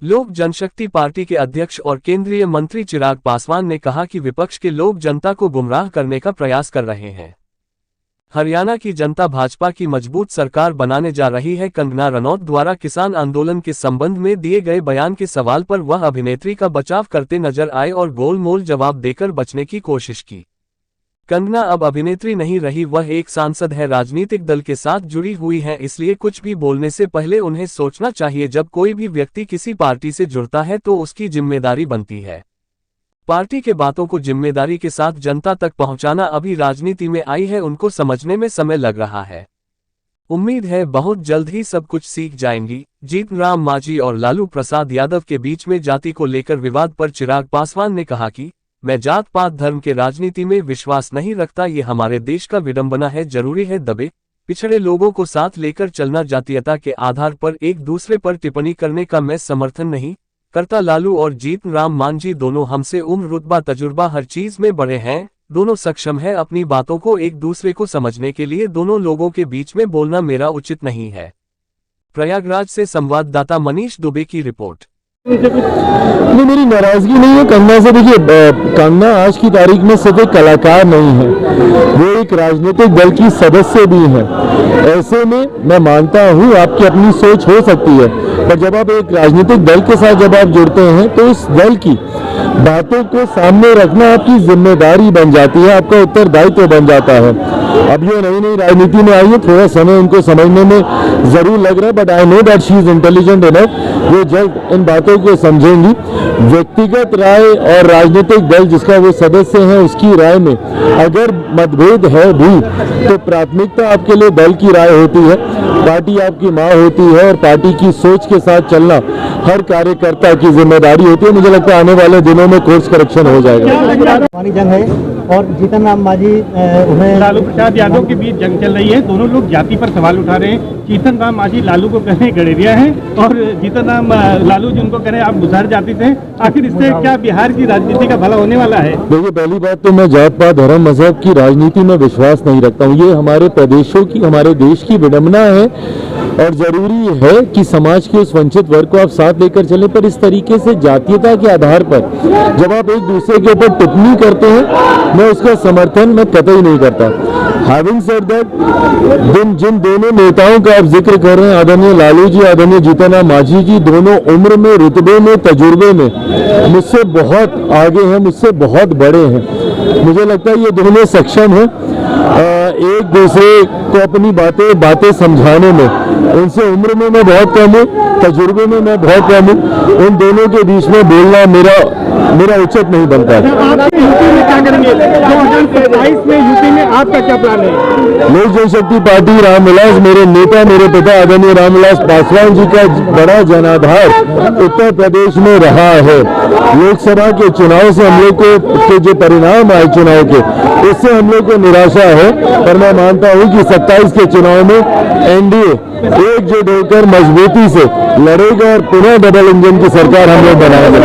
लोक जनशक्ति पार्टी के अध्यक्ष और केंद्रीय मंत्री चिराग पासवान ने कहा कि विपक्ष के लोग जनता को गुमराह करने का प्रयास कर रहे हैं। हरियाणा की जनता भाजपा की मजबूत सरकार बनाने जा रही है। कंगना रनौत द्वारा किसान आंदोलन के संबंध में दिए गए बयान के सवाल पर वह अभिनेत्री का बचाव करते नजर आए और गोलमोल जवाब देकर बचने की कोशिश की। कंगना अब अभिनेत्री नहीं रही, वह एक सांसद है, राजनीतिक दल के साथ जुड़ी हुई है, इसलिए कुछ भी बोलने से पहले उन्हें सोचना चाहिए। जब कोई भी व्यक्ति किसी पार्टी से जुड़ता है तो उसकी जिम्मेदारी बनती है पार्टी के बातों को जिम्मेदारी के साथ जनता तक पहुंचाना। अभी राजनीति में आई है, उनको समझने में समय लग रहा है। उम्मीद है बहुत जल्द ही सब कुछ सीख जाएंगी। जीतन राम मांझी और लालू प्रसाद यादव के बीच में जाति को लेकर विवाद पर चिराग पासवान ने कहा कि मैं जात पात धर्म के राजनीति में विश्वास नहीं रखता, ये हमारे देश का विडंबना है। जरूरी है दबे पिछड़े लोगों को साथ लेकर चलना, जातीयता के आधार पर एक दूसरे पर टिप्पणी करने का मैं समर्थन नहीं करता। लालू और जीतन राम मांझी दोनों हमसे उम्र, रुतबा, तजुर्बा हर चीज में बड़े हैं, दोनों सक्षम है अपनी बातों को एक दूसरे को समझने के लिए। दोनों लोगों के बीच में बोलना मेरा उचित नहीं है। प्रयागराज से संवाददाता मनीष दुबे की रिपोर्ट। नहीं, मेरी नाराजगी नहीं है कंगना से। देखिए, कंगना आज की तारीख में सिर्फ एक कलाकार नहीं है, वो एक राजनीतिक दल की सदस्य भी है। ऐसे में मैं मानता हूँ आपकी अपनी सोच हो सकती है, पर जब आप एक राजनीतिक दल के साथ जब आप जुड़ते हैं तो उस दल की बातों को सामने रखना आपकी जिम्मेदारी बन जाती है, आपका उत्तरदायित्व बन जाता है। अब ये नई नई राजनीति में आई है, थोड़ा समय उनको समझने में जरूर लग रहा है, but I know that she is intelligent enough, वो जल्द इन बातों को समझेंगी। व्यक्तिगत राय और राजनीतिक दल जिसका वो सदस्य है उसकी राय में अगर मतभेद है भी तो प्राथमिकता आपके लिए दल की राय होती है, पार्टी आपकी माँ होती है और पार्टी की सोच के साथ चलना हर कार्यकर्ता की जिम्मेदारी होती है। मुझे लगता है आने वाले दिनों में कोर्स करेक्शन हो जाएगा। जंग है और जीतन राम मांझी उन्हें लालू प्रसाद यादव के बीच जंग चल रही है। दोनों लोग जाति पर सवाल उठा रहे हैं। जीतन राम मांझी लालू को कह रहे हैं गड़ेरिया है और जीतन राम लालू जिनको कह रहे हैं आप गुजार जाति थे। आखिर इससे क्या बिहार की राजनीति का भला होने वाला है? देखिए, पहली बात तो मैं जात पात धर्म मजहब की राजनीति में विश्वास नहीं रखता हूँ। ये हमारे प्रदेशों की, हमारे देश की विडंबना है और जरूरी है कि समाज के उस वंचित वर्ग को आप साथ लेकर चलें। पर इस तरीके से जातीयता के आधार पर जब आप एक दूसरे के ऊपर टिप्पणी करते हैं, मैं उसका समर्थन मैं कतई नहीं करता। हैविंग सेड दैट, जिन दोनों नेताओं का आप जिक्र कर रहे हैं, आदरणीय लालू जी, आदरणीय जीतन राम मांझी जी, दोनों उम्र में, रुतबे में, तजुर्बे में मुझसे बहुत आगे हैं, मुझसे बहुत बड़े हैं। मुझे लगता है ये दोनों सक्षम हैं एक दूसरे को अपनी बातें समझाने में। उनसे उम्र में मैं बहुत कम हूँ, तजुर्बे में मैं बहुत कम हूँ। उन दोनों के बीच में बोलना मेरा उचित नहीं बनता है। यूपी में क्या करेंगे? 2027 में यूपी में आपका क्या प्लान है? लोक जनशक्ति पार्टी रामविलास, मेरे नेता, मेरे पिता आदरणीय रामविलास पासवान जी का बड़ा जनाधार उत्तर प्रदेश में रहा है। लोकसभा के चुनाव से हम लोग के जो परिणाम आए चुनाव के, उससे हम लोग को निराशा है, पर मैं मानता हूं कि 27 के चुनाव में एनडीए एकजुट होकर मजबूती से लड़ेगा और पुनः डबल इंजन की सरकार हम लोग बनाएंगे।